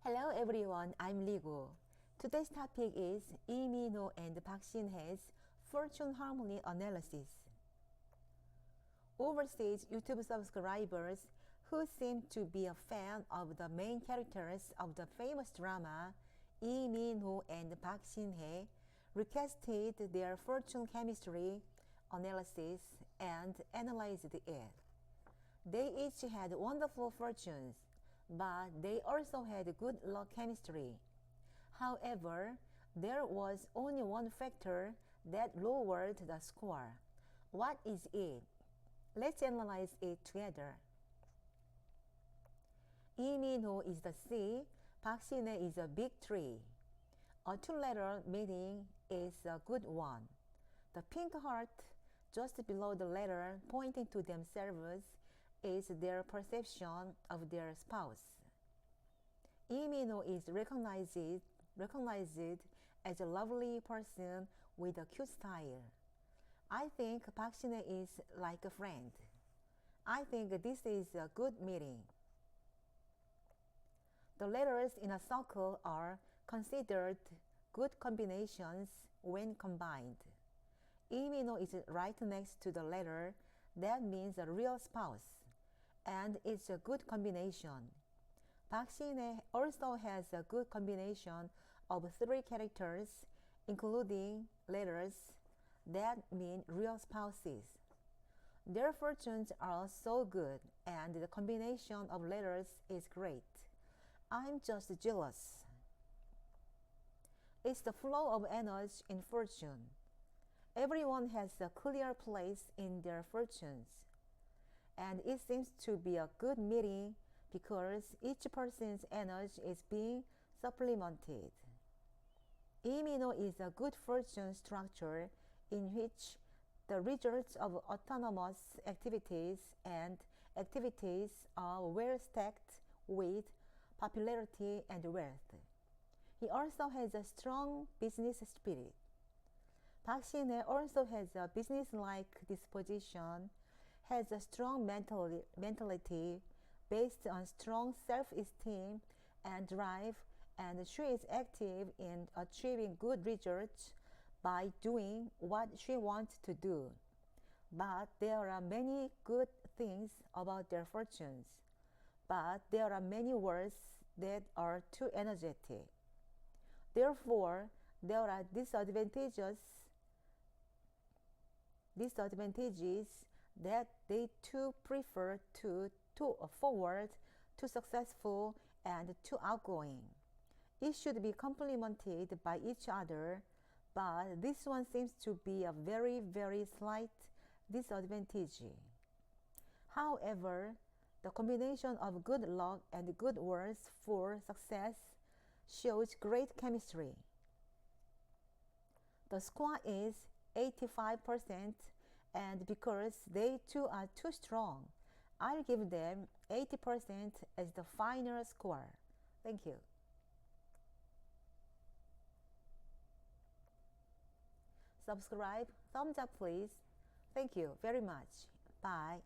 Hello everyone, I'm Ligo. Today's topic is Minho and Shinhye's fortune harmony analysis. Overseas YouTube subscribers who seem to be a fan of the main characters of the famous drama Minho and Shinhye requested their fortune chemistry analysis and analyzed it. They each had wonderful fortunes, but they also had good luck chemistry. However, there was only one factor that lowered the score. What is it? Let's analyze it together. Minho is the C, Shinhye is a big tree. A two-letter meaning is a good one. The pink heart just below the letter pointing to themselves is their perception of their spouse. Minho is recognized as a lovely person with a cute style. I think Shinhye is like a friend. I think this is a good meeting. The letters in a circle are considered good combinations when combined. Minho is right next to the letter that means a real spouse, and it's a good combination. Shinhye also has a good combination of three characters, including letters that mean real spouses. Their fortunes are so good, and the combination of letters is great. I'm just jealous. It's the flow of energy in fortune. Everyone has a clear place in their fortunes, and it seems to be a good meeting because each person's energy is being supplemented. Minho is a good fortune structure in which the results of autonomous activities and activities are well stacked with popularity and wealth. He also has a strong business spirit. Shinhye also has a business-like disposition, has a strong mentality based on strong self-esteem and drive, and she is active in achieving good results by doing what she wants to do. But there are many good things about their fortunes, but there are many words that are too energetic. Therefore, there are disadvantages that they too prefer too forward, too successful, and too outgoing. It should be complemented by each other, but this one seems to be a very, very slight disadvantage. However, the combination of good luck and good words for success shows great chemistry. The score is 85%, and because they two are too strong, I'll give them 80% as the final score. Thank you. Subscribe, thumbs up please. Thank you very much. Bye.